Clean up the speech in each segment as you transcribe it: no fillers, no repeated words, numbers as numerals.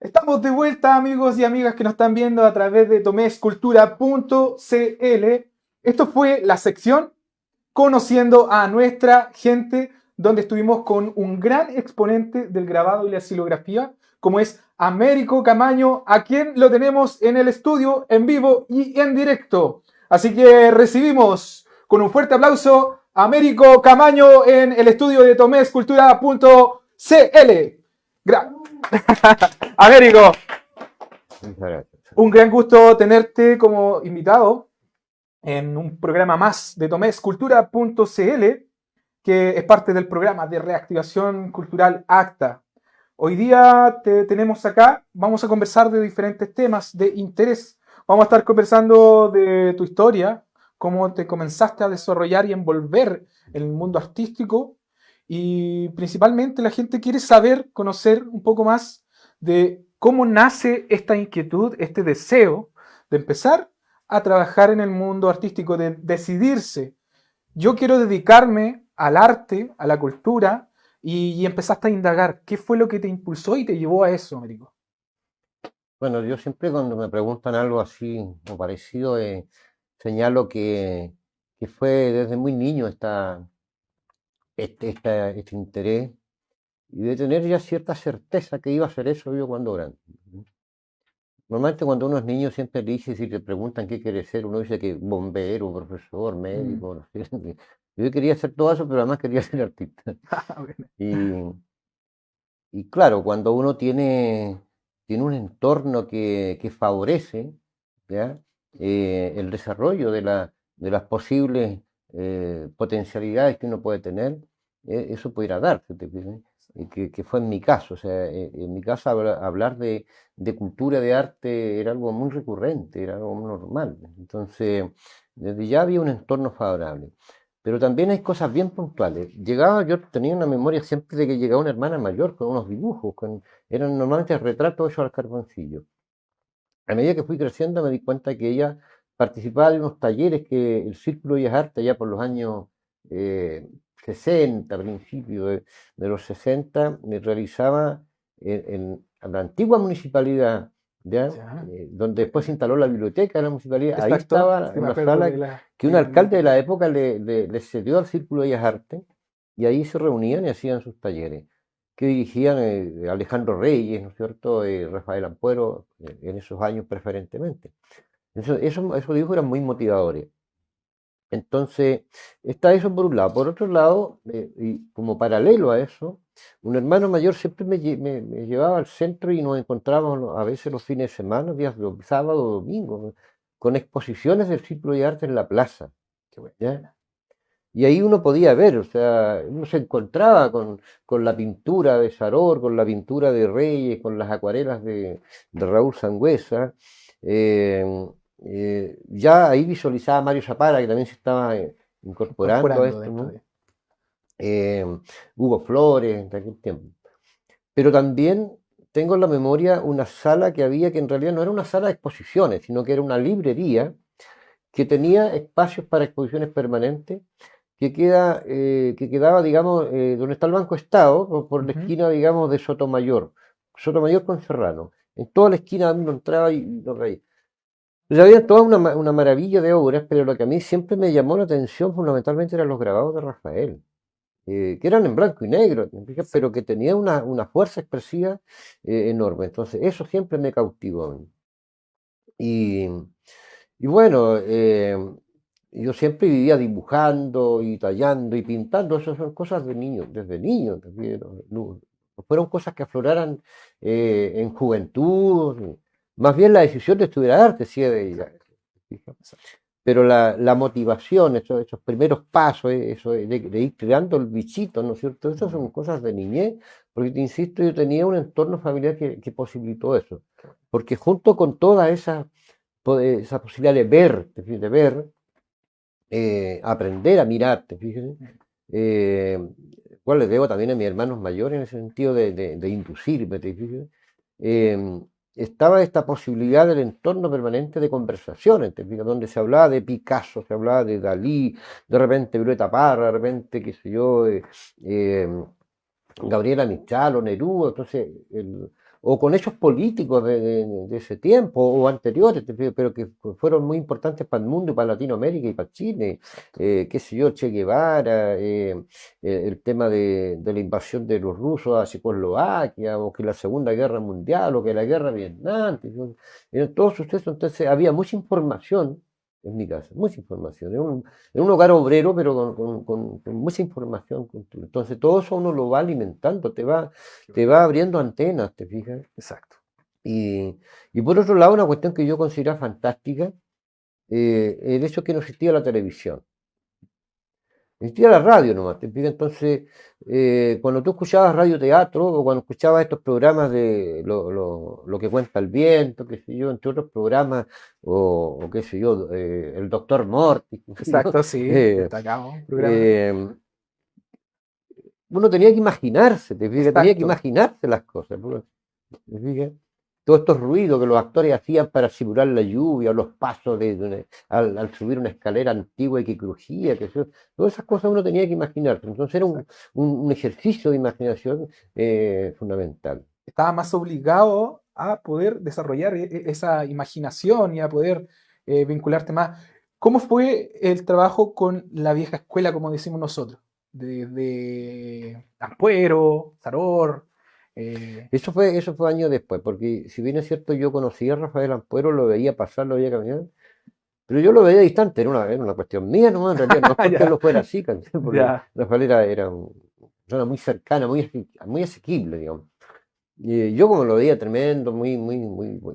Estamos de vuelta, amigos y amigas que nos están viendo a través de tomescultura.cl. Esto fue la sección Conociendo a nuestra gente, donde estuvimos con un gran exponente del grabado y la xilografía, como es Américo Camaño, a quien lo tenemos en el estudio, en vivo y en directo. Así que recibimos con un fuerte aplauso a Américo Camaño en el estudio de tomescultura.cl. Américo, Muchas gracias. un gran gusto tenerte como invitado en un programa más de tomescultura.cl, que es parte del programa de reactivación cultural ACTA. Hoy día te tenemos acá, vamos a conversar de diferentes temas de interés. Vamos a estar conversando de tu historia, cómo te comenzaste a desarrollar y envolver en el mundo artístico, y principalmente la gente quiere saber, conocer un poco más de cómo nace esta inquietud, este deseo de empezar a trabajar en el mundo artístico, de decidirse. Yo quiero dedicarme al arte, a la cultura, y empezaste a indagar. ¿Qué fue lo que te impulsó y te llevó a eso, Américo? Bueno, yo siempre cuando me preguntan algo así o parecido, señalo que fue desde muy niño este interés y de tener ya cierta certeza que iba a ser eso yo cuando grande. Normalmente cuando uno es niño siempre dice, si te preguntan qué quiere ser, uno dice que bombero, profesor, médico, no sé. Yo quería hacer todo eso, pero además quería ser artista. Y, y claro, cuando uno tiene un entorno que favorece, ¿ya? El desarrollo de las posibles potencialidades que uno puede tener, eso pudiera darse, ¿te fijas? Y que fue en mi caso, o sea, en mi caso hablar de cultura, de arte, era algo muy recurrente, era algo muy normal. Entonces, desde ya había un entorno favorable. Pero también hay cosas bien puntuales. Yo tenía una memoria siempre de que llegaba una hermana mayor con unos dibujos, eran normalmente retratos hechos al carboncillo. A medida que fui creciendo me di cuenta que ella participaba de unos talleres que el Círculo de Bellas Artes, ya por los años 60, principios de los 60, realizaba en la antigua municipalidad, ¿ya? Ya. Donde después se instaló la biblioteca de la municipalidad. Ahí Exacto, estaba sí me una acuerdo sala de la que un alcalde de la época le cedió al Círculo de Bellas Artes y ahí se reunían y hacían sus talleres que dirigían Alejandro Reyes, ¿no es cierto? Rafael Ampuero, en esos años preferentemente. Esos dibujos eran muy motivadores. Entonces, está eso por un lado. Por otro lado, y como paralelo a eso, un hermano mayor siempre me llevaba al centro y nos encontrábamos a veces los fines de semana, días de sábado o domingo, con exposiciones del Círculo de Arte en la plaza. Qué bueno. ¿Ya? Y ahí uno podía ver, o sea, uno se encontraba con la pintura de Saror, con la pintura de Reyes, con las acuarelas de Raúl Sangüesa. eh, ya ahí visualizaba a Mario Zapara, que también se estaba incorporando a Incorporando esto, dentro ¿no? de... Eh, Hugo Flores, de aquel tiempo. Pero también tengo en la memoria una sala que había que en realidad no era una sala de exposiciones, sino que era una librería que tenía espacios para exposiciones permanentes que quedaba, digamos, donde está el Banco Estado, por la Ujú. esquina, digamos, de Sotomayor con Serrano. En toda la esquina uno entraba y lo veía. Pues había toda una maravilla de obras, pero lo que a mí siempre me llamó la atención fundamentalmente eran los grabados de Rafael, que eran en blanco y negro, ¿me fijas? Sí. Pero que tenían una fuerza expresiva enorme. Entonces, eso siempre me cautivó a mí. Y, y bueno, yo siempre vivía dibujando y tallando y pintando, esas son cosas de niño, desde niño, también, no fueron cosas que afloraran en juventud, más bien la decisión de estudiar arte, sí, de ella. Pero la motivación, esos primeros pasos, eso de ir creando el bichito, ¿no es cierto? Esas son cosas de niñez, porque te insisto, yo tenía un entorno familiar que posibilitó eso. Porque junto con toda esa posibilidad de ver, aprender a mirar, ¿te fijas? Eh, cual le debo también a mis hermanos mayores en ese sentido de inducirme, ¿te fijas? Eh, Estaba esta posibilidad del entorno permanente de conversaciones, ¿te fijas? Donde se hablaba de Picasso, se hablaba de Dalí, de repente Violeta Parra, de repente, qué sé yo, eh, Gabriela Mistral o Neruda, entonces o con hechos políticos de ese tiempo o anteriores, pero que fueron muy importantes para el mundo y para Latinoamérica y para Chile, qué sé yo, Che Guevara, el tema de la invasión de los rusos a Checoslovaquia, o que la Segunda Guerra Mundial, o que la Guerra de Vietnam, eran todos sucesos, entonces había mucha información en mi casa, mucha información. Era un hogar obrero, pero con mucha información. Entonces todo eso uno lo va alimentando, te va abriendo antenas, ¿te fijas? Exacto. Y por otro lado, una cuestión que yo considero fantástica, el hecho que no existía la televisión. Existía la radio nomás, ¿te fijas? Entonces, cuando tú escuchabas radioteatro o cuando escuchabas estos programas de lo que cuenta el viento, qué sé yo, entre otros programas, o qué sé yo, el Doctor Morty, qué sé yo, Exacto, sí, eh, destacado programa. eh, uno tenía que imaginarse, ¿te fijas? Tenía que Exacto. imaginarse las cosas, ¿te fijas? Todos estos ruidos que los actores hacían para simular la lluvia, o los pasos al subir una escalera antigua y que crujía, todas esas cosas uno tenía que imaginarse. Entonces era un ejercicio de imaginación fundamental. Estaba más obligado a poder desarrollar esa imaginación y a poder vincularte más. ¿Cómo fue el trabajo con la vieja escuela, como decimos nosotros? De Ampuero, Saror. Eso fue años después, porque si bien es cierto, yo conocí a Rafael Ampuero, lo veía pasar, lo veía caminar, pero yo lo veía distante, era una cuestión mía nomás, en realidad, no es porque él Ya, lo fuera así, ¿cachai? Porque ya, Rafael era una persona muy cercana, muy asequible, digamos. Y yo como lo veía tremendo,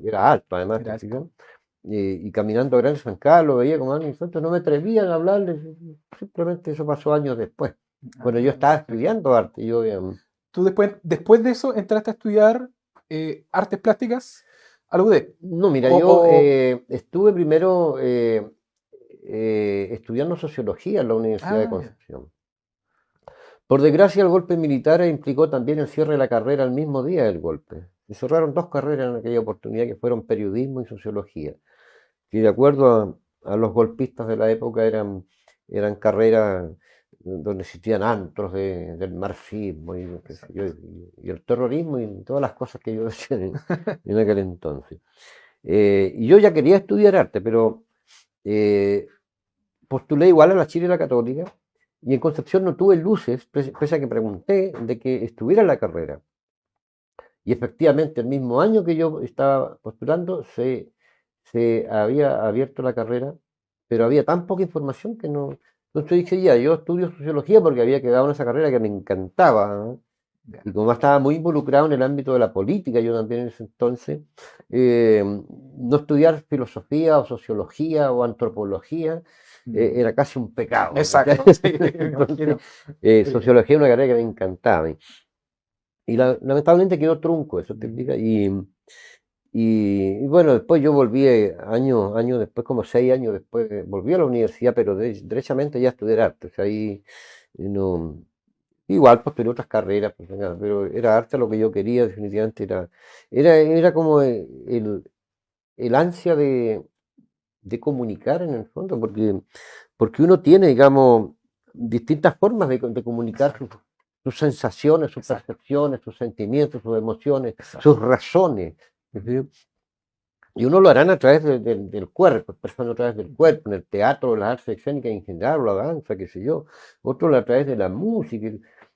era alto además, era ¿te alto. fijas? Y caminando a Gran San Carlos, lo veía como alguien suelto, no me atrevía a hablarle, simplemente eso pasó años después. Bueno, yo estaba Perfecto. estudiando arte, ¿Tú después de eso entraste a estudiar artes plásticas a la UD? no, mira, O, yo o- estuve primero estudiando sociología en la Universidad de ya, Concepción. Por desgracia, el golpe militar implicó también el cierre de la carrera el mismo día del golpe. Se cerraron dos carreras en aquella oportunidad que fueron periodismo y sociología, que de acuerdo a los golpistas de la época eran carreras donde existían antros del marxismo y, qué sé yo, exacto. y el terrorismo y todas las cosas que yo decía en aquel entonces. Y yo ya quería estudiar arte, pero eh, postulé igual a la Chile y la Católica, y en Concepción no tuve luces, pese a que pregunté, de que estuviera en la carrera. Y efectivamente, el mismo año que yo estaba postulando, se había abierto la carrera, pero había tan poca información que no. Entonces dije, ya, yo estudio sociología porque había quedado en esa carrera que me encantaba, ¿no? Ya, Y como estaba muy involucrado en el ámbito de la política, yo también en ese entonces, no estudiar filosofía o sociología o antropología mm, era casi un pecado, ¿cachai? exacto, sí, me Entonces, imagino. Sí, sociología es una carrera que me encantaba. Y lamentablemente quedó trunco, eso te mm, explica. Y bueno, después yo volví años después, como 6 años después, volví a la universidad, pero derechamente ya a estudiar arte. O sea, ahí no. Igual, pues, pero otras carreras, pues, venga, pero era arte lo que yo quería, definitivamente era como el ansia de comunicar en el fondo, porque uno tiene, digamos, distintas formas de comunicar exacto, sus sensaciones, sus exacto, percepciones, sus sentimientos, sus emociones, sus exacto. razones. ¿Sí? Y uno lo harán a través del cuerpo, expresando a través del cuerpo, en el teatro, las artes escénicas en general, o la danza, qué sé yo. Otro a través de la música.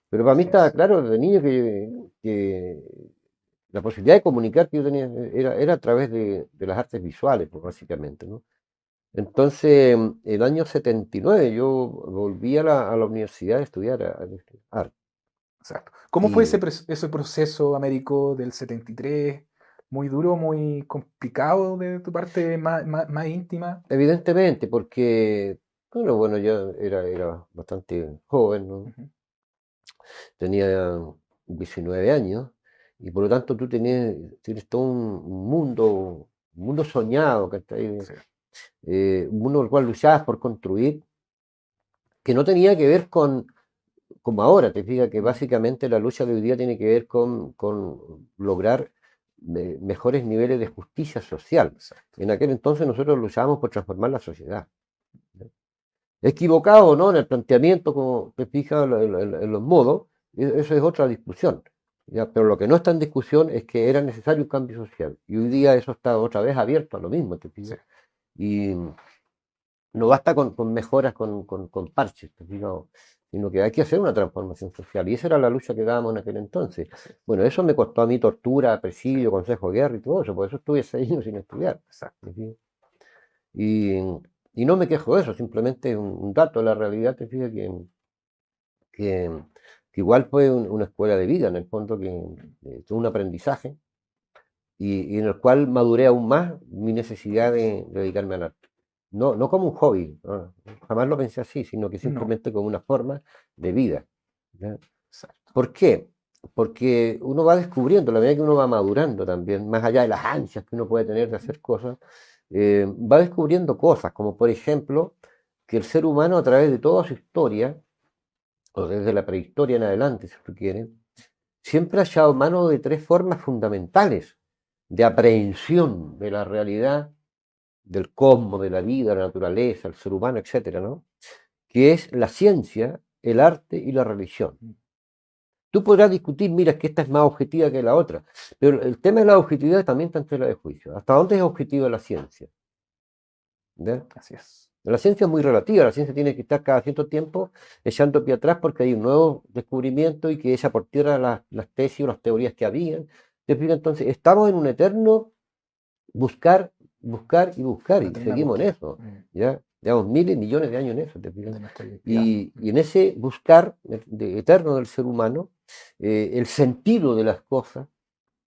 Pero para mí Así estaba es. claro desde niño que la posibilidad de comunicar que yo tenía era a través de las artes visuales, pues, básicamente, ¿no? Entonces, el año 79 yo volví a la universidad a estudiar arte. Exacto. ¿Cómo fue Y ese proceso, Américo, del 73? Muy duro, muy complicado de tu parte más íntima. evidentemente, porque, bueno, yo era bastante joven, ¿no? Ujú. Tenía 19 años, y por lo tanto tú tienes todo un mundo soñado, ¿cachai? Sí, Un mundo el cual luchabas por construir, que no tenía que ver como ahora, te fijas que mm, básicamente la lucha de hoy día tiene que ver con lograr mejores niveles de justicia social. exacto. En aquel entonces nosotros luchábamos por transformar la sociedad. Equivocado o no en el planteamiento, como te fijas en los modos, eso es otra discusión. ¿ya? Pero lo que no está en discusión es que era necesario un cambio social. Y hoy día eso está otra vez abierto a lo mismo, ¿te Sí, fijas? Y no basta con mejoras, con parches, ¿te fijas? Sino que hay que hacer una transformación social. Y esa era la lucha que dábamos en aquel entonces. así es. Bueno, eso me costó a mí tortura, Sí, presidio, consejo de guerra y todo eso. Por eso estuve 6 años sin estudiar. exacto. ¿Te fijas? Y, y no me quejo de eso, simplemente es un dato de la realidad, te fijas, que, que igual fue una escuela de vida, en el fondo, que fue un aprendizaje y en el cual maduré aún más mi necesidad de dedicarme al arte. No, no como un hobby, ¿no? Jamás lo pensé así, sino que No, simplemente como una forma de vida. ¿Ya? exacto. ¿Por qué? Porque uno va descubriendo, la medida que uno va madurando también, más allá de las ansias que uno puede tener de hacer cosas, va descubriendo cosas, como por ejemplo, que el ser humano a través de toda su historia, o desde la prehistoria en adelante, si tú quieres, siempre ha echado mano de 3 formas fundamentales de aprehensión de la realidad, del cosmos, de la vida, la naturaleza, el ser humano, etcétera, ¿no? Que es la ciencia, el arte y la religión. Tú podrás discutir, mira, es que esta es más objetiva que la otra, pero el tema de la objetividad también está en tela de juicio. ¿Hasta dónde es objetiva la ciencia? ¿Ya? Así es. La ciencia es muy relativa, la ciencia tiene que estar cada cierto tiempo echando pie atrás porque hay un nuevo descubrimiento y que echa por tierra las tesis o las teorías que habían. ¿Te fijas? Entonces, estamos en un eterno buscar, buscar y buscar, Una y eterna seguimos en búsqueda eso, ¿ya? Llevamos miles, millones de años en eso, ¿te fijas? de nuestra identidad. Y en ese buscar eterno del ser humano, el sentido de las cosas,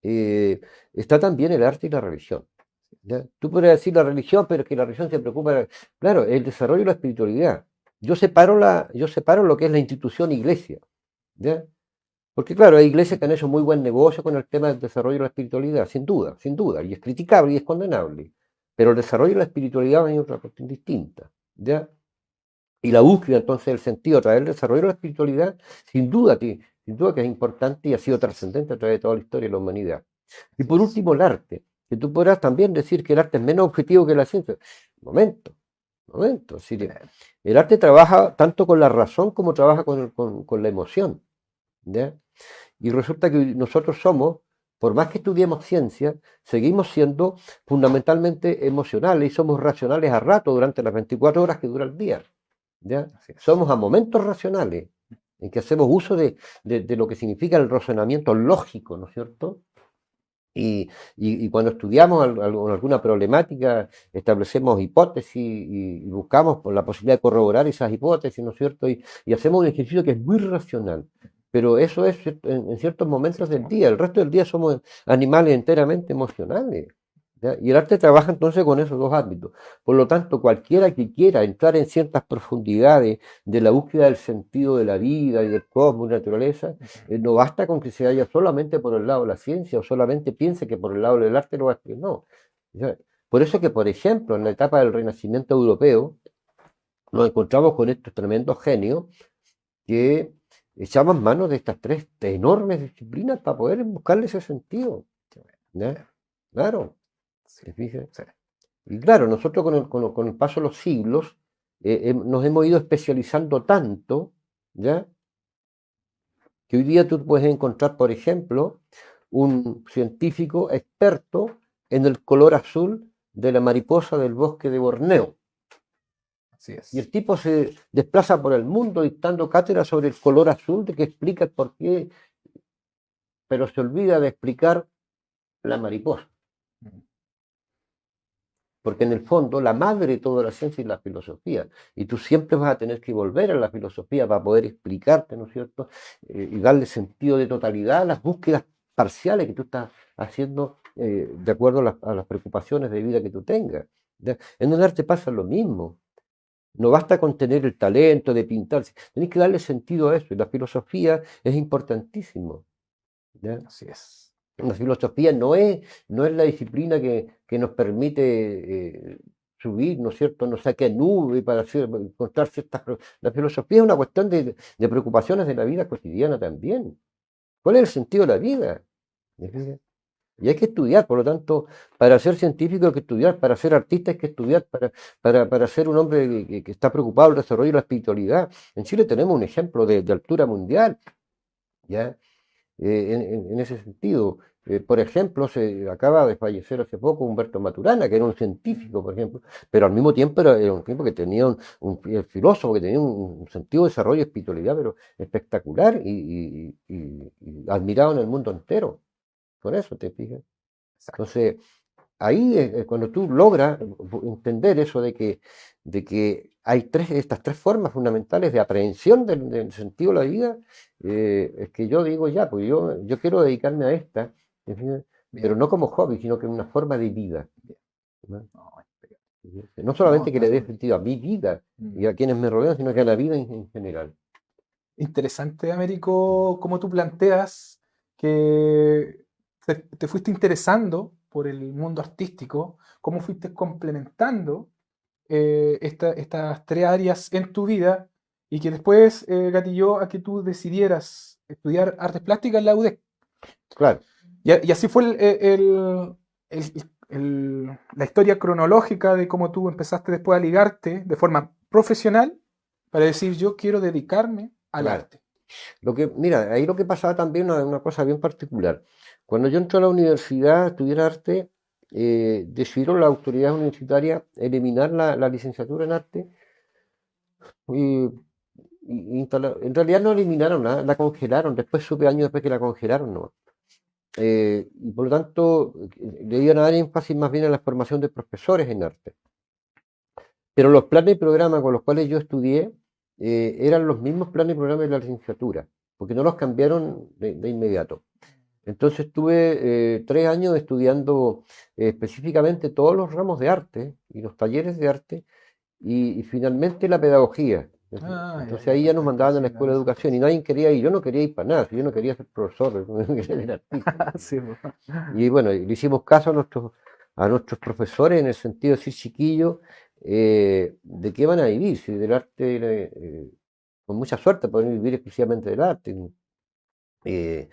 eh, está también el arte y la religión. ¿Ya? Tú podrías decir la religión, pero que la religión se preocupa, claro, el desarrollo de la espiritualidad. Yo separo lo que es la institución iglesia, ¿ya? Porque claro, hay iglesias que han hecho muy buen negocio con el tema del desarrollo de la espiritualidad, sin duda, y es criticable y es condenable. Pero el desarrollo de la espiritualidad va en otra cuestión distinta, ¿ya? Y la búsqueda entonces del sentido a través del desarrollo de la espiritualidad, sin duda que es importante y ha sido trascendente a través de toda la historia de la humanidad. Y Así por es. último, el arte, que tú podrás también decir que el arte es menos objetivo que la ciencia. Momento, momento. Es decir, el arte trabaja tanto con la razón como trabaja con la emoción, ¿ya? Y resulta que nosotros somos, por más que estudiemos ciencia, seguimos siendo fundamentalmente emocionales y somos racionales a rato durante las 24 horas que dura el día, ¿ya? Así es. Somos a momentos racionales, en que hacemos uso de lo que significa el razonamiento lógico, ¿no es cierto? Y cuando estudiamos alguna problemática, establecemos hipótesis y buscamos por la posibilidad de corroborar esas hipótesis, ¿no es cierto? Y hacemos un ejercicio que es muy racional. Pero eso es en ciertos momentos Cierto del día. El resto del día somos animales enteramente emocionales. ¿Ya? Y el arte trabaja entonces con esos 2 ámbitos. Por lo tanto, cualquiera que quiera entrar en ciertas profundidades de la búsqueda del sentido de la vida y del cosmos y la naturaleza, no basta con que se vaya solamente por el lado de la ciencia o solamente piense que por el lado del arte lo va a hacer. No. ¿Ya? Por eso que, por ejemplo, en la etapa del Renacimiento europeo, nos encontramos con estos tremendos genios que echaban mano de estas 3 enormes disciplinas para poder buscarle ese sentido. ¿Ya? Claro, Sí, ¿te fijas? sí. Y claro, nosotros con el paso de los siglos nos hemos ido especializando tanto, ¿ya? Que hoy día tú puedes encontrar, por ejemplo, un científico experto en el color azul de la mariposa del bosque de Borneo. Así Y es. el tipo se desplaza por el mundo dictando cátedra sobre el color azul, de que explica el por qué, pero se olvida de explicar la mariposa. Porque en el fondo la madre de toda la ciencia es la filosofía. Y tú siempre vas a tener que volver a la filosofía para poder explicarte, ¿no es cierto? Y darle sentido de totalidad a las búsquedas parciales que tú estás haciendo de acuerdo a las preocupaciones de vida que tú tengas. ¿Ya? En el arte pasa lo mismo. No basta con tener el talento de pintar, tenés que darle sentido a eso. Y la filosofía es importantísimo. ¿Ya? Así es. La filosofía no es la disciplina que nos permite subir, ¿no es cierto?, no sé qué nube para encontrar ciertas... La filosofía es una cuestión de preocupaciones de la vida cotidiana también. ¿Cuál es el sentido de la vida? ¿Me fijas? Y hay que estudiar, por lo tanto, para ser científico hay que estudiar, para ser artista hay que estudiar, para ser un hombre que está preocupado del desarrollo de la espiritualidad. En Chile tenemos un ejemplo de altura mundial, ¿ya? en ese sentido. Por ejemplo, se acaba de fallecer hace poco Humberto Maturana, que era un científico, por ejemplo, pero al mismo tiempo era un tipo que tenía un filósofo que tenía un sentido de desarrollo y espiritualidad, pero espectacular y admirado en el mundo entero. Por eso, ¿te fijas? Exacto. Entonces, ahí cuando tú logras entender eso de que hay estas tres formas fundamentales de aprehensión del sentido de la vida, es que yo digo ya, pues yo quiero dedicarme a esta, ¿te fijas? Pero Bien. no como hobby, sino que una forma de vida, ¿no? No, No no, solamente que está le dé súper. sentido a mi vida Mm. y a quienes me rodean, sino que a la vida en general. Interesante, Américo, cómo tú planteas que te fuiste interesando por el mundo artístico, cómo fuiste complementando estas tres áreas en tu vida y que después gatilló a que tú decidieras estudiar artes plásticas en la UDEC. Claro, Y así fue la historia cronológica de cómo tú empezaste después a ligarte de forma profesional para decir yo quiero dedicarme al claro. arte. Mira, ahí lo que pasaba también una cosa bien particular. Cuando yo entré a la universidad a estudiar arte, decidieron la autoridad universitaria eliminar la licenciatura en arte y, en realidad no eliminaron nada, la congelaron. Después supe años después que la congelaron, ¿no? Y por lo tanto, le iban a dar énfasis más bien a la formación de profesores en arte. Pero los planes y programas con los cuales yo estudié eran los mismos planes y programas de la licenciatura, porque no los cambiaron de inmediato. Entonces estuve 3 años estudiando específicamente todos los ramos de arte y los talleres de arte y finalmente la pedagogía. Ah, ya, Entonces ya, ahí ya nos perfecto. mandaban a Sí, la la escuela de educación y licenciatura. nadie quería ir. Yo no quería ir para nada, yo no quería ser profesor, yo quería ser artista. Sí, po. Y bueno, le hicimos caso a nuestros profesores en el sentido de decir, chiquillos, ¿de qué van a vivir? Si del arte, con mucha suerte pueden vivir exclusivamente del arte. Eh,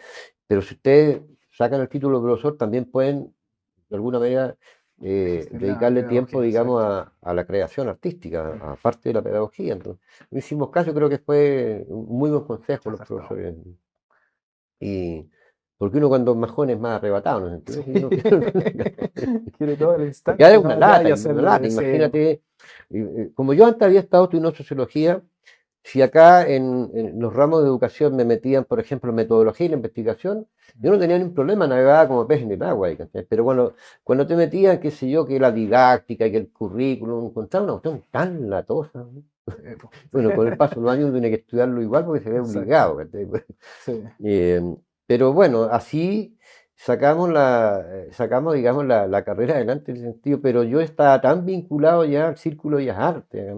pero si ustedes sacan el título de profesor, también pueden, de alguna manera, Ejercer la dedicarle tiempo, pedagogía, digamos, exacto. a la creación artística, Mm, aparte de la pedagogía. Entonces, no hicimos caso, creo que fue un muy buen consejo los acertado. profesores. Y porque uno cuando es más joven es más arrebatado, ¿no? Sí. Entonces, uno Quiere todo el porque ahora instante, es una ¿no? Ya, lata, y y una hacerlo lata. de cero. Imagínate, como yo antes había estado estudiando sociología, si acá en los ramos de educación me metían, por ejemplo, metodología y la investigación, yo no tenía ningún problema, navegaba como pez en el agua. ¿Cachai? Pero cuando te metían, qué sé yo, que la didáctica, que el currículum, encontraba una cuestión tan latosa, ¿no? Sí, po. Bueno, con el paso de los años uno tiene que estudiarlo igual porque se ve Exacto. obligado. ¿Cachai? Sí. Eh, pero bueno, así sacamos, digamos, la carrera adelante en ese sentido, pero yo estaba tan vinculado ya al Círculo de Bellas Artes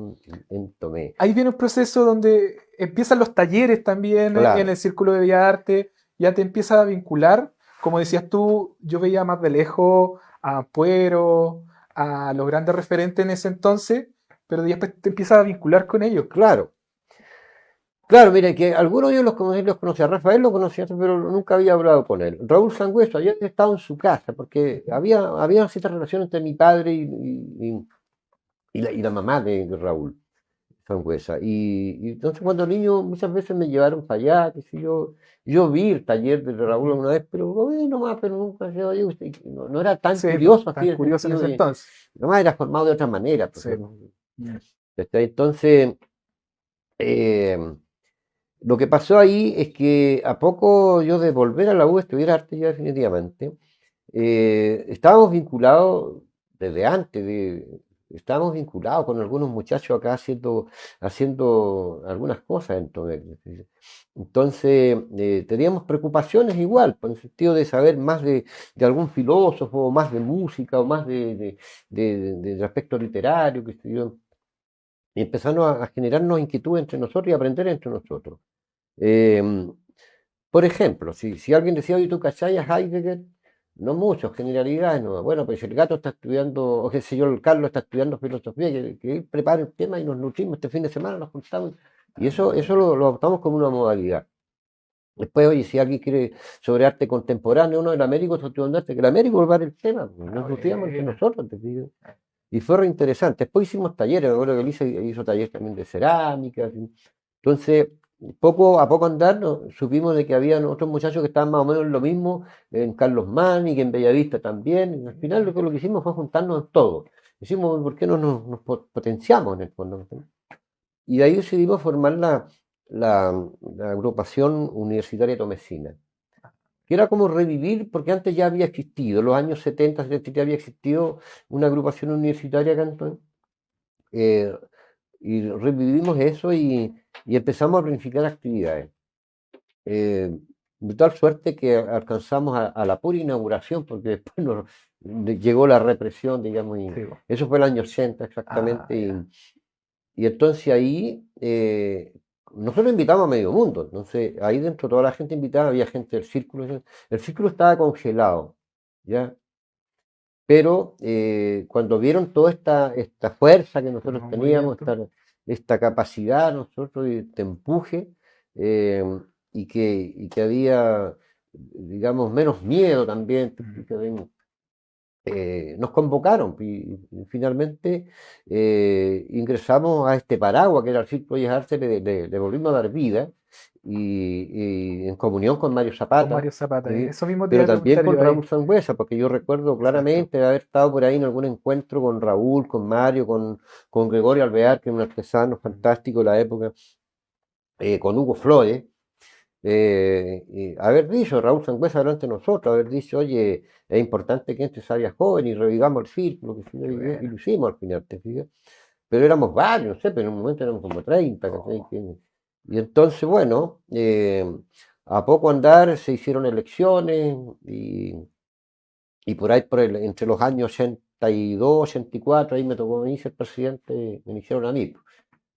en Tomé. Ahí viene un proceso donde empiezan los talleres también en Claro, el Círculo de Bellas Artes, ya te empiezas a vincular. Como decías tú, yo veía más de lejos a Puero, a los grandes referentes en ese entonces, pero después te empiezas a vincular con ellos. claro. Claro, mira, que algunos yo los conocía, Rafael lo conocía, pero nunca había hablado con él. Raúl Sangüeso, había estado en su casa, porque había cierta relación entre mi padre y la mamá de Raúl Sangüesa. Y entonces cuando niño muchas veces me llevaron para allá, qué sé yo vi el taller de Raúl Ujú. una vez, pero lo vi nomás, pero nunca no era tan Sí, pues, curioso así tan en el curioso en sentido ese de, entonces. nomás era formado de otra manera, pues, Sí, ¿no? pues. Mm. Entonces, eh, lo que pasó ahí es que a poco yo de volver a la U a estudiar arte ya definitivamente, estábamos vinculados desde antes, estábamos vinculados con algunos muchachos acá haciendo algunas cosas entonces, teníamos preocupaciones igual, por el sentido de saber más de algún filósofo, o más de música, o más del aspecto literario, que sé yo, y empezaron a generarnos inquietudes entre nosotros y a aprender entre nosotros. Eh, por ejemplo, si alguien decía, oye, ¿tú cachai a Heidegger? No muchos, generalidades, no. Bueno, pues el gato está estudiando, o qué sé yo, el Carlos está estudiando filosofía, que él prepara el tema y nos nutrimos este fin de semana, nos juntamos. Y eso Ah, lo adoptamos como una modalidad. Después, oye, si alguien quiere sobre arte contemporáneo, uno del Américo está estudiando arte, que el Américo volver el tema, pues, ah, nos nutríamos entre buena. nosotros, te digo. Y fue re interesante. Después hicimos talleres, me acuerdo que él hizo talleres también de cerámica. Así. Entonces, poco a poco andar supimos de que había otros muchachos que estaban más o menos en lo mismo, en Carlos Mani, que en Bellavista también. Y al final lo que hicimos fue juntarnos todos. Decimos, ¿por qué no nos potenciamos en el fondo? Y de ahí decidimos formar la agrupación universitaria tomesina, que era como revivir, porque antes ya había existido, en los años 70, 70 ya había existido una agrupación universitaria acá en Antón, y revivimos eso y empezamos a planificar actividades. Eh, de tal suerte que alcanzamos a la pura inauguración, porque después llegó la represión, digamos, y Sí, po. eso fue el año 80 Ah, exactamente, ya. y entonces ahí nosotros invitamos a medio mundo, entonces ahí dentro toda la gente invitada, había gente del círculo, el círculo estaba congelado, ¿ya? Pero cuando vieron toda esta fuerza que El nosotros teníamos, movimiento. esta capacidad nosotros de empuje, eh, y que había, digamos, menos miedo también, Mm. nos convocaron y finalmente ingresamos a este paraguas que era el Círculo de Bellas Artes, le volvimos a dar vida y en comunión con Mario Con Zapata, Mario Zapata. ¿sí? Eso mismo te iba Pero a también preguntar con yo ahí. Raúl Sangüesa, porque yo recuerdo Exacto. claramente de haber estado por ahí en algún encuentro con Raúl, con Mario, con Gregorio Alvear, que es un artesano Mm. fantástico de la época, con Hugo Flores. Y haber dicho, Raúl Sangüesa delante de nosotros, haber dicho, oye, es importante que entre Sabia joven y revivamos el círculo, que Qué y bueno. lo hicimos al final, ¿te fijas? Pero éramos varios, no sé, pero en un momento éramos como 30, ¿cachai? Oh, Y entonces, bueno, a poco andar se hicieron elecciones y por ahí, entre los años 82, 84, ahí me tocó venir ser presidente, me eligieron a mí.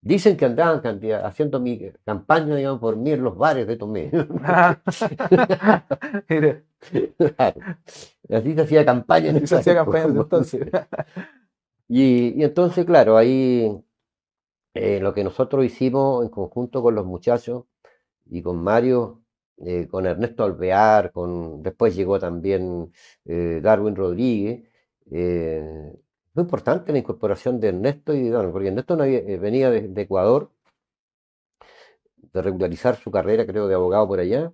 Dicen que andaban haciendo mi campaña, digamos, por mí en los bares de Tomé. Ah, mire, Claro, así se hacía campaña en así se esa hacía campaña desde época. entonces. Y entonces, claro, ahí lo que nosotros hicimos en conjunto con los muchachos y con Mario, con Ernesto Alvear, después llegó también Darwin Rodríguez. Fue importante la incorporación de Ernesto y bueno, porque Ernesto venía de Ecuador, de regularizar su carrera, creo, de abogado por allá.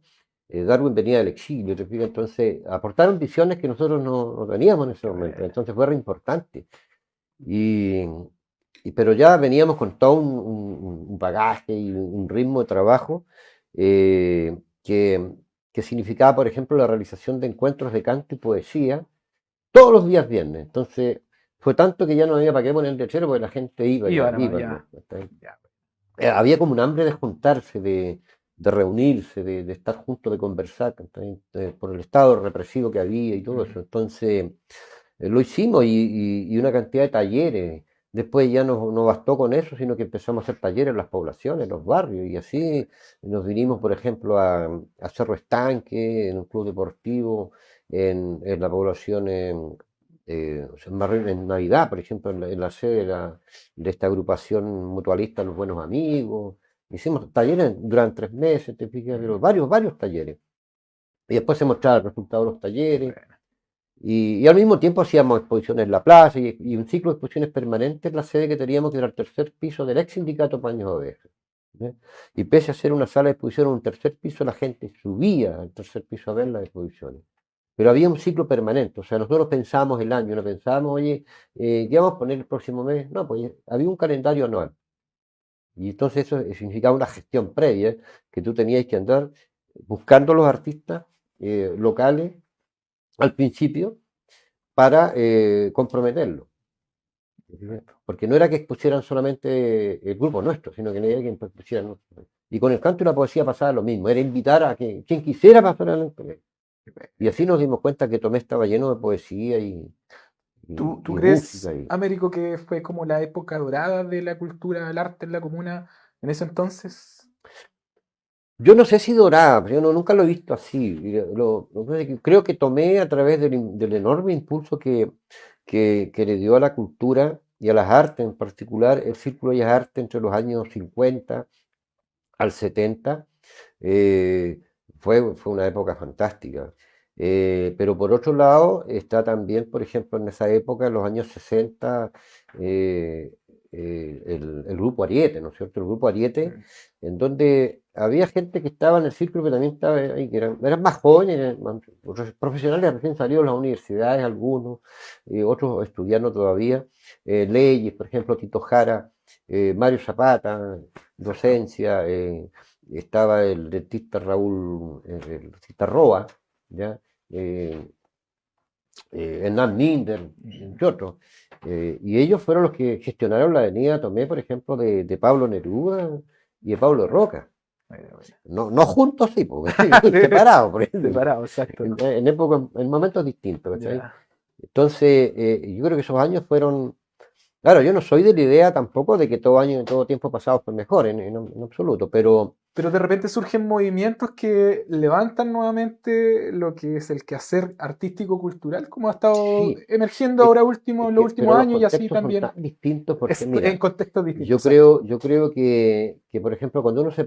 Darwin venía del exilio, ¿te fijas? Entonces aportaron visiones que nosotros no teníamos en ese Qué momento, bueno. entonces fue re importante. Y, pero ya veníamos con todo un bagaje y un ritmo de trabajo eh, que, que significaba, por ejemplo, la realización de encuentros de canto y poesía todos los días viernes. Entonces fue tanto que ya no había para qué poner el lechero porque la gente iba, Iba ya, nomás, iba, ya. ¿no? ¿Cachai? Ya. Había como un hambre de juntarse, de reunirse, de estar juntos, de conversar, ¿cachai? Por el estado represivo que había y todo Mm. eso. Entonces lo hicimos y una cantidad de talleres. Después ya no bastó con eso, sino que empezamos a hacer talleres en las poblaciones, en los barrios, y así nos vinimos, por ejemplo, a Cerro Estanque, en un club deportivo, en la población, o sea, en Navidad, por ejemplo, en la sede de esta agrupación mutualista Los Buenos Amigos. Hicimos talleres durante 3 meses, te fijas, pero Mm. varios talleres. Y después se mostraba el resultado de los Qué talleres. bueno. Y al mismo tiempo hacíamos exposiciones en la plaza y un ciclo de exposiciones permanentes en la sede que teníamos, que era el tercer piso del ex sindicato Paños Ovejas. ¿Ya? Y pese a ser una sala de exposición en un tercer piso, la gente subía al tercer piso a ver las exposiciones. Pero había un ciclo permanente, o sea, nosotros pensábamos el año, no pensábamos, oye, ¿qué vamos a poner el próximo mes? No, pues había un calendario anual. Y entonces eso significaba una gestión previa, que tú tenías que andar buscando los artistas locales al principio para comprometerlo. Perfecto. Porque no era que expusieran solamente el grupo nuestro, sino que era que expusieran nuestro. Y con el canto y la poesía pasaba lo mismo, era invitar a que quien quisiera pasar adelante. Qué bueno. Y así nos dimos cuenta que Tomé estaba lleno de poesía ¿Tú y música. crees, Américo, que fue como la época dorada de la cultura, del arte en la comuna en ese entonces? Yo no sé si dorada, pero yo nunca lo he visto así. Lo que pasa es que creo que Tomé a través del enorme impulso que le dio a la cultura y a las artes, en particular el Círculo de las Artes entre los años 50 al 70, eh, fue una época fantástica. Pero por otro lado, está también, por ejemplo, en esa época, en los años 60, eh, el grupo Ariete, ¿no es cierto? El grupo Ariete, en donde había gente que estaba en el círculo, pero también estaba ahí, que eran más jóvenes, otros profesionales recién salidos de las universidades, algunos, otros estudiando todavía, leyes, por ejemplo, Tito Jara, Mario Zapata, docencia, estaba el dentista Raúl, el dentista Roa, ¿ya? Eh, Hernán Minder, entre otros. Y ellos fueron los que gestionaron la avenida Tomé, por ejemplo, de Pablo Neruda y de Pablo Roca. No juntos, sí, porque separados, por ejemplo, Separado, exacto. en momentos distintos. ¿Cachai? Ya. Entonces, yo creo que esos años fueron. Claro, yo no soy de la idea tampoco de que todo año y todo tiempo pasado fue mejor, en absoluto, pero Pero de repente surgen movimientos que levantan nuevamente lo que es el quehacer artístico-cultural, como ha estado sí, emergiendo ahora último, en los pero últimos los años y así contextos son también tan distintos porque, en mira, contextos distintos. Exacto. yo creo que, por ejemplo, cuando uno se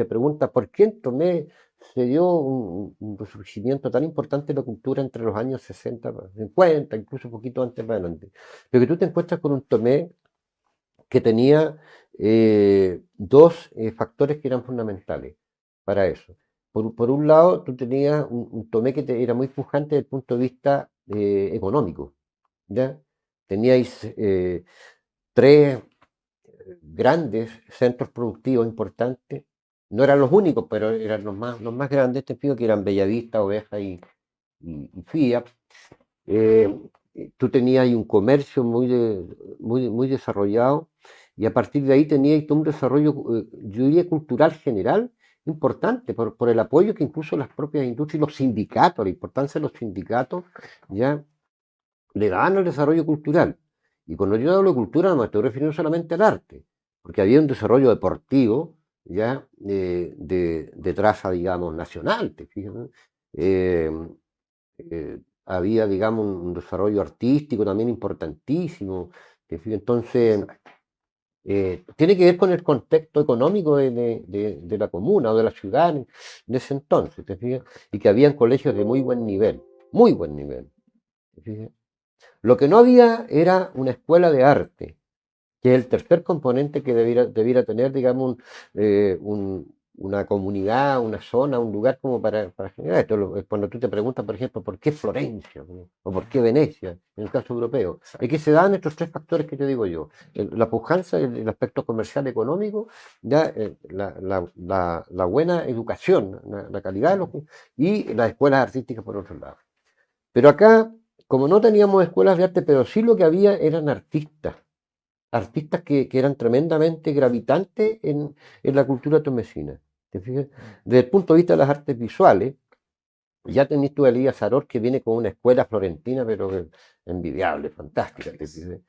pregunta por qué en Tomé se dio un resurgimiento tan importante de la cultura entre los años 60, 50, incluso un poquito antes para adelante, pero que tú te encuentras con un Tomé que tenía dos factores que eran fundamentales para eso. Por un lado, tú tenías un Tomé que era muy pujante desde el punto de vista económico, ¿ya? Teníais tres grandes centros productivos importantes, no eran los únicos, pero eran los más grandes, te pido que eran Bellavista, Oveja y Fiat. Tú tenías ahí un comercio muy desarrollado y a partir de ahí tenías todo un desarrollo, yo diría, cultural general importante por el apoyo que incluso las propias industrias y los sindicatos, la importancia de los sindicatos, ya le daban al desarrollo cultural. Y cuando yo hablo de cultura no me estoy refiriendo solamente al arte, porque había un desarrollo deportivo ya de traza, digamos, nacional, ¿te fijas? ¿No? Había, digamos, un desarrollo artístico también importantísimo. ¿Te fijas? Entonces, tiene que ver con el contexto económico de la comuna o de la ciudad en ese entonces, ¿te fijas? Y que habían colegios de muy buen nivel. ¿Te fijas? Lo que no había era una escuela de arte, que es el tercer componente que debiera tener, digamos, una comunidad, una zona, un lugar como para generar esto. Cuando tú te preguntas, por ejemplo, ¿por qué Florencia? ¿No? O ¿por qué Venecia? En el caso europeo. Es que se dan estos tres factores que te digo yo. La pujanza, el aspecto comercial económico, ya, la buena educación, la calidad de y las escuelas artísticas por otro lado. Pero acá, como no teníamos escuelas de arte, pero sí lo que había eran artistas que eran tremendamente gravitantes en la cultura tomesina. ¿Te fijas? Desde el punto de vista de las artes visuales, ya tenés tú a Elías Saror que viene con una escuela florentina, pero envidiable, fantástica. ¿Te fijas?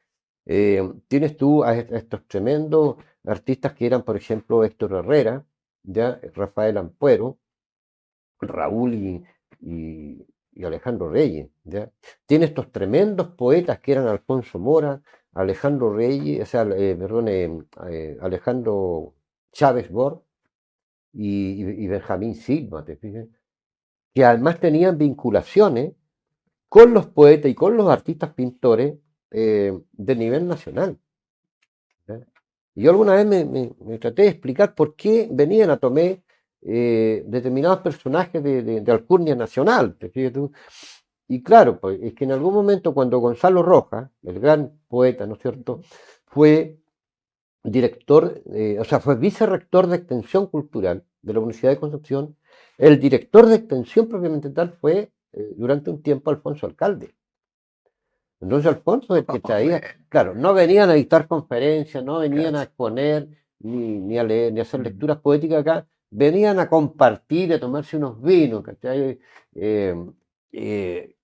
Tienes tú a estos tremendos artistas que eran, por ejemplo, Héctor Herrera, ya, Rafael Ampuero, Raúl y Alejandro Reyes, ¿ya? Tiene estos tremendos poetas que eran Alfonso Mora, Alejandro Reyes, o sea, perdón, Alejandro Chávez Bor y Benjamín Silva, ¿te fijas? Que además tenían vinculaciones con los poetas y con los artistas pintores de nivel nacional. ¿Ya? Y yo alguna vez me traté de explicar por qué venían a Tomé determinados personajes de alcurnia nacional. ¿Te fijas tú? Y claro, pues es que en algún momento cuando Gonzalo Rojas, el gran poeta, ¿no es cierto?, fue director, o sea, fue vicerrector de extensión cultural de la Universidad de Concepción, el director de extensión propiamente tal fue durante un tiempo Alfonso Alcalde. Entonces Alfonso es el que traía, claro, no venían a dictar conferencias, no venían a exponer, ni a leer, ni a hacer lecturas poéticas acá, venían a compartir, a tomarse unos vinos, ¿cachai? Eh,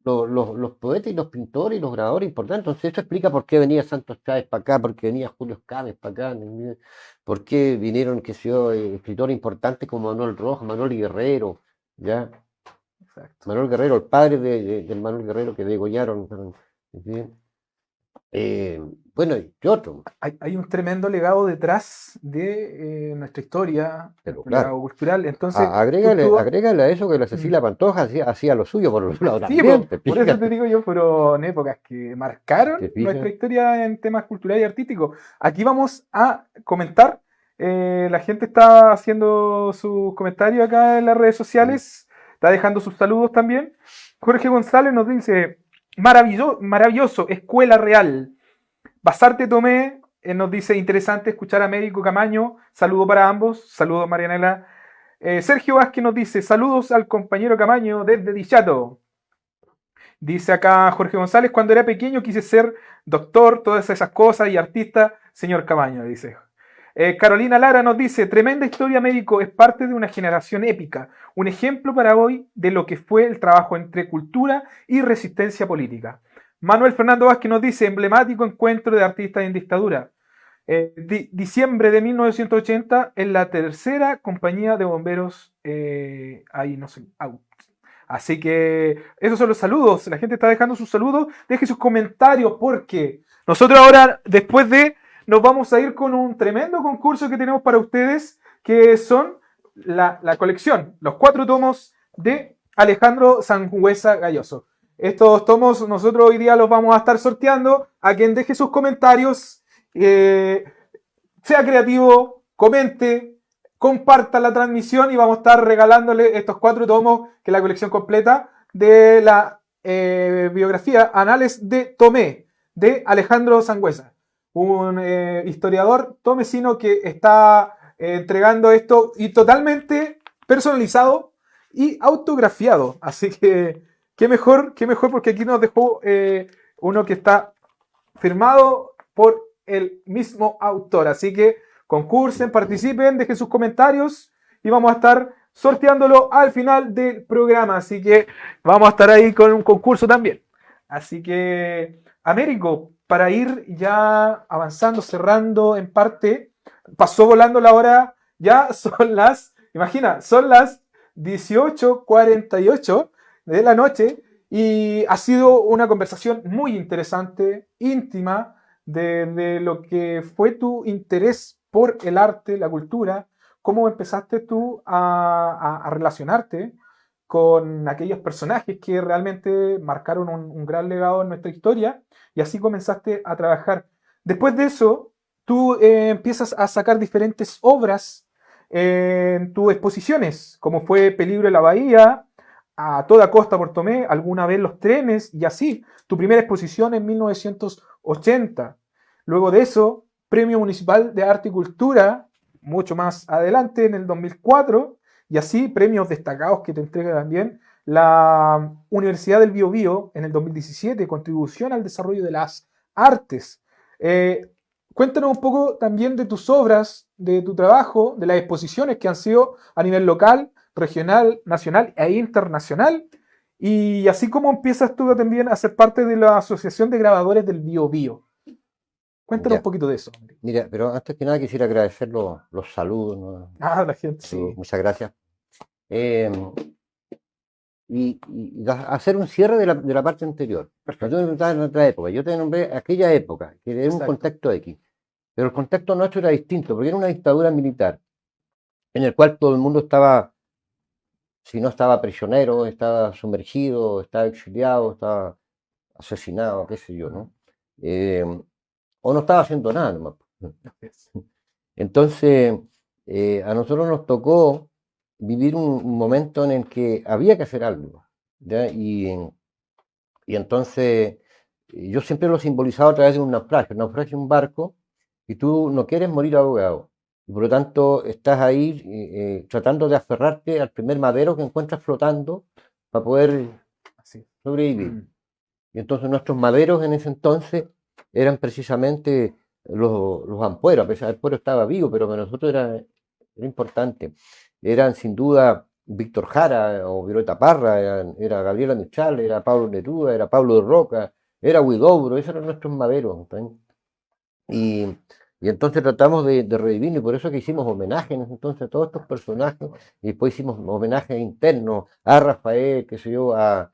los poetas y los pintores y los grabadores importantes. Entonces eso explica por qué venía Santos Chávez para acá, por qué venía Julio Cámez para acá, ¿no? Por qué vinieron, qué sé yo, escritores importantes como Manuel Rojas, Manuel Guerrero, ¿ya? Exacto. Manuel Guerrero, el padre del Manuel Guerrero que degollaron. ¿Sí? Bueno, y otro, Hay un tremendo legado detrás de nuestra historia, pero nuestro legado claro. cultural. Entonces, Agrégale, agrégale a eso que la mm, Cecilia Pantoja hacía lo suyo por otro lado sí, po, también, te por eso te fijas, digo yo, fueron épocas que marcaron te nuestra fijas. historia en temas culturales y artísticos. Aquí vamos a comentar. La gente está haciendo sus comentarios acá en las redes Mm. sociales, está dejando sus saludos también. Jorge González nos dice, maravilloso, Escuela Real. Basarte Tomé nos dice, interesante escuchar a Américo Camaño. Saludo para ambos. Saludos, Marianela. Sergio Vázquez nos dice, saludos al compañero Camaño desde Dichato. Dice acá Jorge González, cuando era pequeño quise ser doctor, todas esas cosas y artista, señor Camaño, dice. Carolina Lara nos dice, tremenda historia médico, es parte de una generación épica, un ejemplo para hoy de lo que fue el trabajo entre cultura y resistencia política. Manuel Fernando Vázquez nos dice, emblemático encuentro de artistas en dictadura. Diciembre de 1980, en la tercera compañía de bomberos, ahí no sé, así que esos son los saludos. La gente está dejando sus saludos. Deje sus comentarios porque nosotros ahora, después de, nos vamos a ir con un tremendo concurso que tenemos para ustedes, que son la colección, los 4 tomos de Alejandro Sangüesa Galloso. Estos tomos nosotros hoy día los vamos a estar sorteando a quien deje sus comentarios, sea creativo, comente, comparta la transmisión y vamos a estar regalándole estos 4 tomos, que es la colección completa de la biografía Anales de Tomé, de Alejandro Sangüesa, un historiador tomecino que está entregando esto y totalmente personalizado y autografiado. Así que qué mejor porque aquí nos dejó uno que está firmado por el mismo autor. Así que concursen, participen, dejen sus comentarios y vamos a estar sorteándolo al final del programa. Así que vamos a estar ahí con un concurso también. Así que, Américo, para ir ya avanzando, cerrando en parte, pasó volando la hora, ya son las, imagina, son las 18:48 de la noche y ha sido una conversación muy interesante, íntima, de lo que fue tu interés por el arte, la cultura, cómo empezaste tú a relacionarte con aquellos personajes que realmente marcaron un gran legado en nuestra historia y así comenzaste a trabajar. Después de eso, tú empiezas a sacar diferentes obras en tus exposiciones, como fue Peligro en la Bahía, A Toda Costa por Tomé, alguna vez Los Trenes y así. Tu primera exposición en 1980. Luego de eso, Premio Municipal de Arte y Cultura, mucho más adelante, en el 2004, y así premios destacados que te entrega también la Universidad del Biobío en el 2017, contribución al desarrollo de las artes. Eh, Cuéntanos un poco también de tus obras, de tu trabajo, de las exposiciones que han sido a nivel local, regional, nacional e internacional. Y así como empiezas tú también a ser parte de la Asociación de Grabadores del Biobío. Cuéntanos un Ya, poquito de eso. mira, pero antes que nada quisiera agradecer los saludos, ¿no? Ah, la gente, Saludos, sí. muchas gracias. Eh, hacer un cierre de la parte anterior. No Perfecto. tengo que entrar en otra época. Yo te nombré aquella época, que era un Exacto. contexto X. Pero el contexto nuestro era distinto, porque era una dictadura militar, en el cual todo el mundo estaba, si no estaba prisionero, estaba sumergido, estaba exiliado, estaba asesinado, qué sé yo, ¿no? Eh, o no estaba haciendo nada nomás. Entonces, a nosotros nos tocó vivir un momento en el que había que hacer algo, ¿ya? Y entonces yo siempre lo he simbolizado a través de un naufragio. Un naufragio es un barco y tú no quieres morir ahogado. Y por lo tanto estás ahí tratando de aferrarte al primer madero que encuentras flotando para poder Así. sobrevivir. Y entonces nuestros maderos en ese entonces eran precisamente los ampueros, a pesar de que el pueblo estaba vivo, pero para nosotros era importante. Eran sin duda Víctor Jara o Violeta Parra, era Gabriela Mistral, era Pablo Neruda, era Pablo de Roca, era Huidobro, esos eran nuestros maderos. ¿Está? Y, y entonces tratamos de revivir, y por eso que hicimos homenajes entonces a todos estos personajes, y después hicimos homenajes internos a Rafael, qué sé yo, a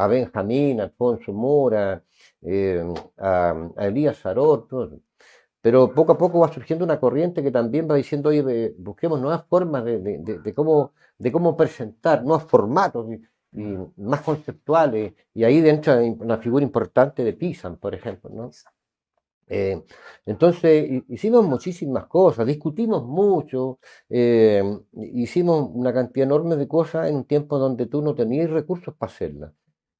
Benjamín, a Alfonso Mora, a Elías Saror, todo. Pero poco a poco va surgiendo una corriente que también va diciendo, oye, busquemos nuevas formas de cómo presentar, nuevos formatos y más conceptuales. Y ahí entra una figura importante de Pisan, por ejemplo, ¿no? Eh, entonces hicimos muchísimas cosas, discutimos mucho, hicimos una cantidad enorme de cosas en un tiempo donde tú no tenías recursos para hacerlas.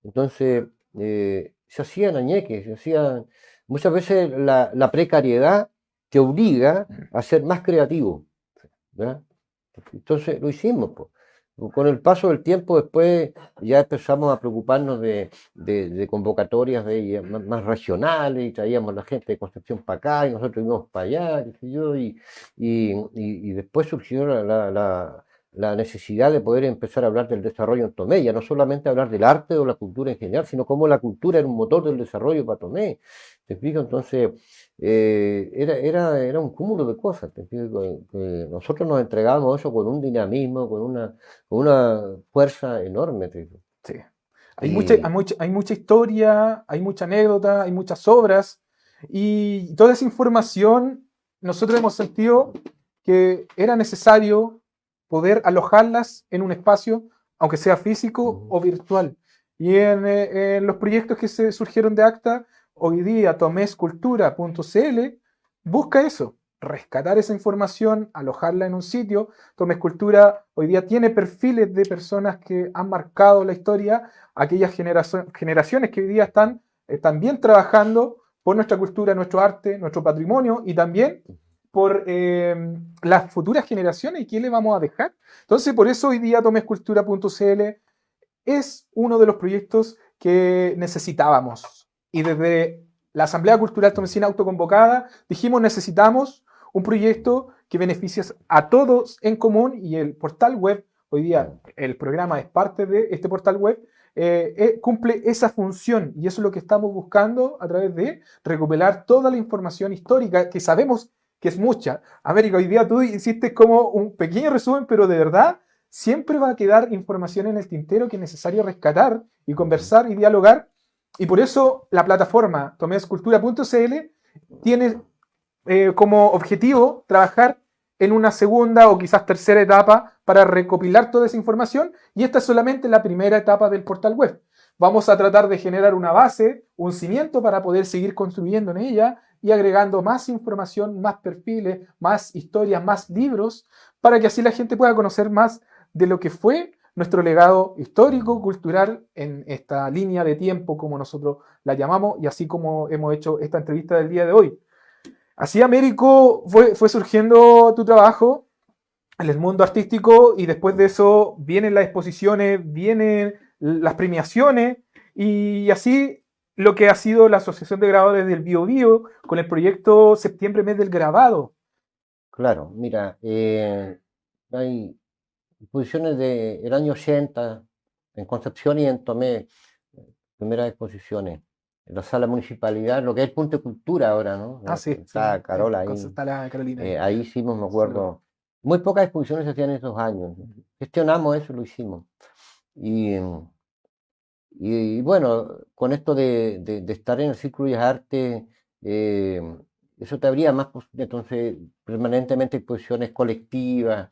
Entonces se hacían añeques, se hacían muchas veces la precariedad te obliga a ser más creativo, ¿verdad? Entonces lo hicimos, pues. Con el paso del tiempo después ya empezamos a preocuparnos de convocatorias más regionales y traíamos la gente de Concepción para acá y nosotros íbamos para allá, qué sé yo, y después surgió la necesidad de poder empezar a hablar del desarrollo en Tomé, ya no solamente hablar del arte o la cultura en general, sino cómo la cultura era un motor del desarrollo para Tomé. ¿Te explico? Entonces, era un cúmulo de cosas. ¿Te explico? Que nosotros nos entregábamos eso con un dinamismo, con una fuerza enorme. ¿Te digo? Sí. Y Hay mucha historia, hay mucha anécdota, hay muchas obras y toda esa información nosotros hemos sentido que era necesario poder alojarlas en un espacio, aunque sea físico o virtual. Y en los proyectos que se surgieron de ACTA, hoy día tomescultura.cl busca eso, rescatar esa información, alojarla en un sitio. Tomescultura hoy día tiene perfiles de personas que han marcado la historia, aquellas generaciones que hoy día están también trabajando por nuestra cultura, nuestro arte, nuestro patrimonio y también por las futuras generaciones y qué le vamos a dejar. Entonces, por eso hoy día tomescultura.cl es uno de los proyectos que necesitábamos. Y desde la Asamblea Cultural Tomesina autoconvocada dijimos necesitamos un proyecto que beneficie a todos en común y el portal web, hoy día el programa es parte de este portal web, cumple esa función y eso es lo que estamos buscando a través de recopilar toda la información histórica que sabemos que es mucha. América, hoy día tú hiciste como un pequeño resumen, pero de verdad siempre va a quedar información en el tintero que es necesario rescatar y conversar y dialogar. Y por eso la plataforma tomescultura.cl tiene como objetivo trabajar en una segunda o quizás tercera etapa para recopilar toda esa información y esta es solamente la primera etapa del portal web. Vamos a tratar de generar una base, un cimiento para poder seguir construyendo en ella y agregando más información, más perfiles, más historias, más libros, para que así la gente pueda conocer más de lo que fue nuestro legado histórico, cultural, en esta línea de tiempo, como nosotros la llamamos, y así como hemos hecho esta entrevista del día de hoy. Así, Américo, fue surgiendo tu trabajo en el mundo artístico y después de eso vienen las exposiciones, vienen las premiaciones y así lo que ha sido la Asociación de Grabadores del Bio Bio con el proyecto Septiembre Mes del Grabado. claro, mira, hay exposiciones del año 80 en Concepción y en Tomé, primeras exposiciones. En la sala municipalidad, lo que es el Punto de Cultura ahora, ¿no? Ah, sí, Está Carola ahí. está la Carolina ahí. Ahí hicimos, me acuerdo, muy pocas exposiciones se hacían en esos años. Gestionamos eso, lo hicimos. Y, y bueno, con esto de estar en el Círculo de Artes, eso te abría más, entonces, permanentemente exposiciones colectivas.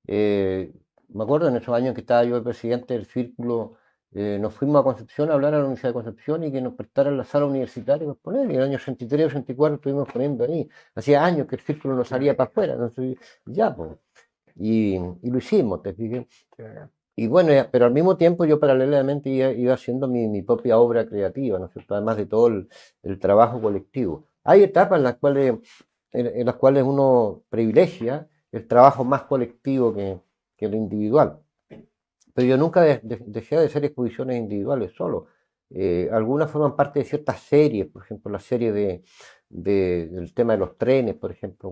Me acuerdo en esos años que estaba yo el presidente del Círculo, nos fuimos a Concepción a hablar a la Universidad de Concepción y que nos prestaran la sala universitaria para exponer. Y en el año 83 o 84 estuvimos poniendo ahí. Hacía años que el Círculo no salía para afuera, entonces, ya, pues. Y lo hicimos, te fijas. Y bueno, pero al mismo tiempo yo paralelamente iba haciendo mi propia obra creativa, ¿no es cierto? Además de todo el trabajo colectivo. Hay etapas en las cuales uno privilegia el trabajo más colectivo que lo individual. Pero yo nunca dejé de hacer exposiciones individuales solo. Algunas forman parte de ciertas series, por ejemplo, la serie del tema de los trenes, por ejemplo,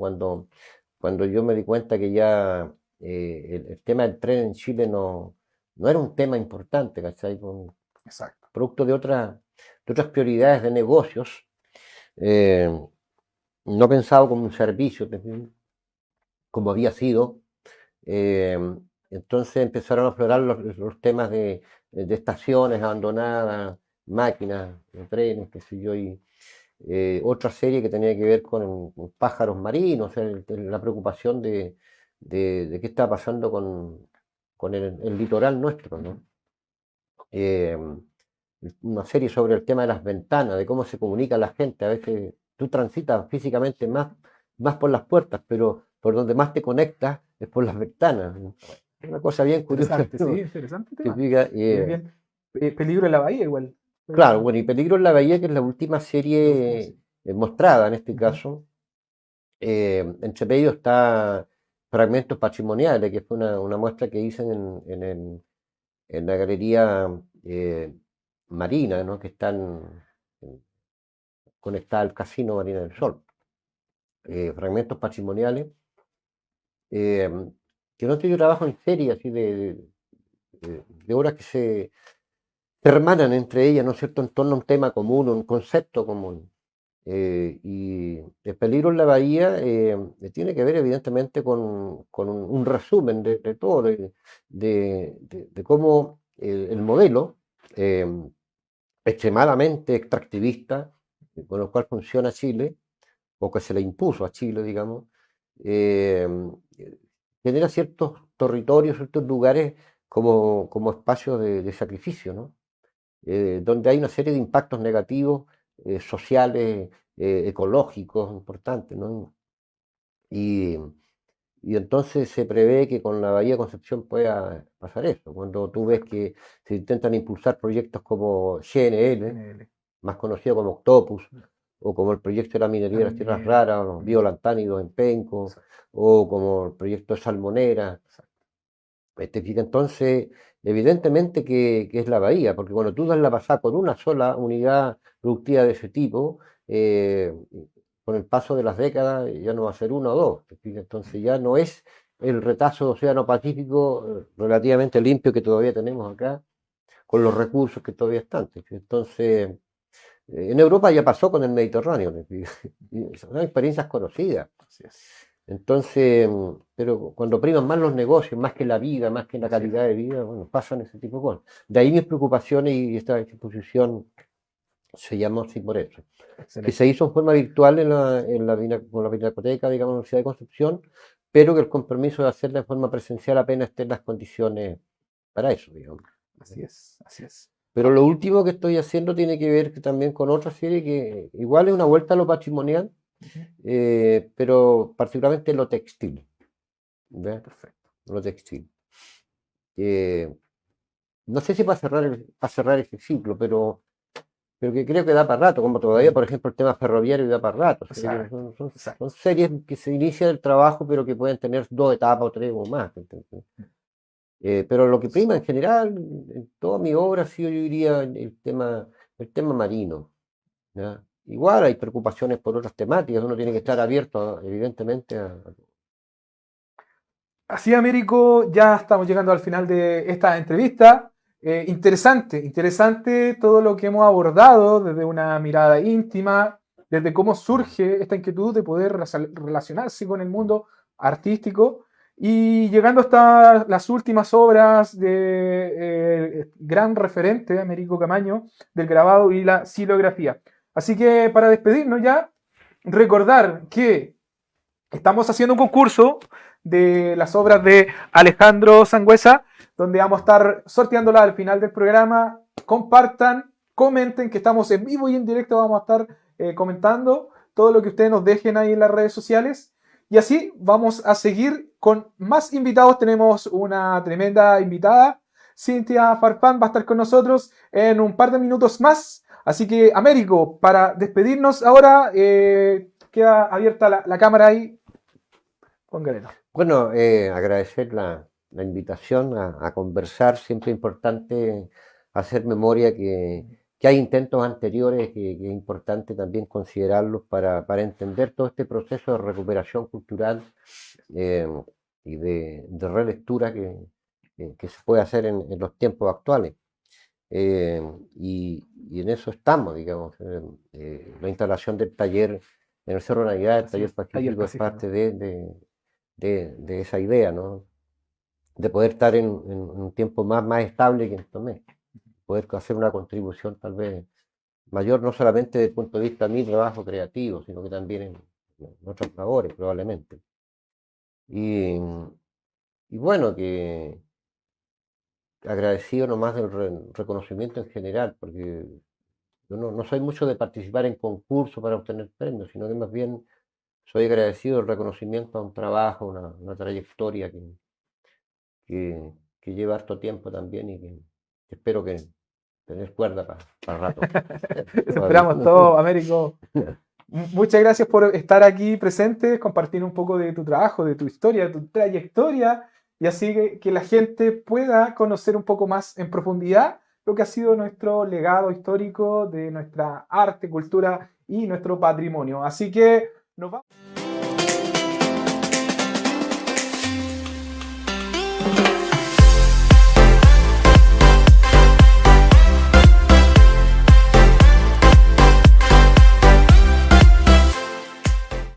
cuando yo me di cuenta que ya el tema del tren en Chile no era un tema importante, ¿cachai? Exacto. Producto de otras prioridades de negocios, eh, no pensado como un servicio, como había sido. eh, entonces empezaron a aflorar los temas de estaciones abandonadas, máquinas, trenes, qué sé yo, y otra serie que tenía que ver con pájaros marinos, o sea, la preocupación de qué está pasando con el litoral nuestro, ¿no? Eh, una serie sobre el tema de las ventanas, de cómo se comunica la gente. A veces tú transitas físicamente más por las puertas, pero por donde más te conectas es por las ventanas. Una cosa bien curiosa, Interesante, sí, ¿no? interesante Que tema. diga, Bien, bien. Peligro en la bahía igual. claro, bueno, y Peligro en la Bahía, que es la última La última, serie sí. mostrada en este Ujú. caso. Entre medio está Fragmentos Patrimoniales, que fue una muestra que hice en la galería Marina, ¿no? Que están conectada al Casino Marina del Sol. Fragmentos patrimoniales, eh, que no yo trabajo en serie así de obras que se hermanan entre ellas, ¿no es cierto?, en torno a un tema común, un concepto común. Y el peligro en la bahía tiene que ver evidentemente con un resumen de todo, de cómo el modelo eh, extremadamente extractivista con el cual funciona Chile, o que se le impuso a Chile, digamos, eh, genera ciertos territorios, ciertos lugares como espacios de sacrificio, ¿no? Donde hay una serie de impactos negativos, sociales, ecológicos importantes, ¿no? Y, y entonces se prevé que con la Bahía de Concepción pueda pasar eso. Cuando tú ves que se intentan impulsar proyectos como GNL, NL, más conocido como Octopus, o como el proyecto de la minería la de las tierras minera. raras, o los Mm, biolantánidos en Penco, exacto, o como el proyecto de Salmonera. exacto. Entonces, evidentemente que es la bahía, porque cuando tú das la pasada con una sola unidad productiva de ese tipo, eh, con el paso de las décadas ya no va a ser uno o dos. ¿Te fijas? Entonces ya no es el retazo Océano-Pacífico relativamente limpio que todavía tenemos acá, con los recursos que todavía están. ¿Te fijas? Entonces, en Europa ya pasó con el Mediterráneo, ¿te fijas? Y son experiencias conocidas. Así es. Entonces, pero cuando priman más los negocios, más que la vida, más que la Así es. calidad de vida, bueno, pasan ese tipo de cosas. De ahí mis preocupaciones y esta exposición se llamó así por eso. Que se Excelente. hizo en forma virtual con la Pinacoteca, digamos, la Universidad de Concepción, pero que el compromiso de hacerla en forma presencial apenas estén las condiciones para eso, digamos. Así es. Así es. Pero lo último que estoy haciendo tiene que ver también con otra serie que igual es una vuelta a lo patrimonial, Ujú. pero particularmente lo textil. ¿Ve? Perfecto. Lo textil. Que no sé si para cerrar ese ciclo, pero que creo que da para rato, como todavía, por ejemplo, el tema ferroviario da para rato. O sea, Exacto. son Exacto. series que se inicia el trabajo, pero que pueden tener dos etapas o tres o más. ¿Entendés? Pero lo que prima en general, en toda mi obra, sí, yo diría el tema marino. ¿Ya? Igual hay preocupaciones por otras temáticas, uno tiene que Así estar es. abierto, evidentemente, Así, Américo, ya estamos llegando al final de esta entrevista. Interesante, interesante todo lo que hemos abordado desde una mirada íntima, desde cómo surge esta inquietud de poder relacionarse con el mundo artístico y llegando hasta las últimas obras de gran referente, Américo Camaño, del grabado y la silografía. Así que para despedirnos ya, recordar que estamos haciendo un concurso de las obras de Alejandro Sangüesa, donde vamos a estar sorteándola al final del programa. Compartan, comenten, que estamos en vivo y en directo, vamos a estar comentando todo lo que ustedes nos dejen ahí en las redes sociales. Y así vamos a seguir con más invitados. Tenemos una tremenda invitada. Cintia Farfán va a estar con nosotros en un par de minutos más. Así que, Américo, para despedirnos ahora, queda abierta la cámara ahí. Póngale. bueno, agradecer la invitación a conversar. Siempre es importante hacer memoria que hay intentos anteriores que es importante también considerarlos para entender todo este proceso de recuperación cultural eh, y de relectura que se puede hacer en los tiempos actuales. Eh, y en eso estamos, digamos. La instalación del taller en el Cerro Navidad, el Así taller es, taller pacífico, es Pacífico. parte de esa idea, ¿no? De poder estar en un tiempo más estable que en estos meses. poder hacer una contribución tal vez mayor, no solamente desde el punto de vista de mi trabajo creativo, sino que también en otras labores, probablemente. Y, y bueno, que agradecido nomás del reconocimiento en general, porque yo no soy mucho de participar en concursos para obtener premios, sino que más bien soy agradecido del reconocimiento a un trabajo, una trayectoria que lleva harto tiempo también y que espero que tener cuerda para rato. Eso Todavía. esperamos todo, Américo. Muchas gracias por estar aquí presente, compartir un poco de tu trabajo, de tu historia, de tu trayectoria, y así que la gente pueda conocer un poco más en profundidad lo que ha sido nuestro legado histórico de nuestra arte, cultura y nuestro patrimonio. Así que nos vamos.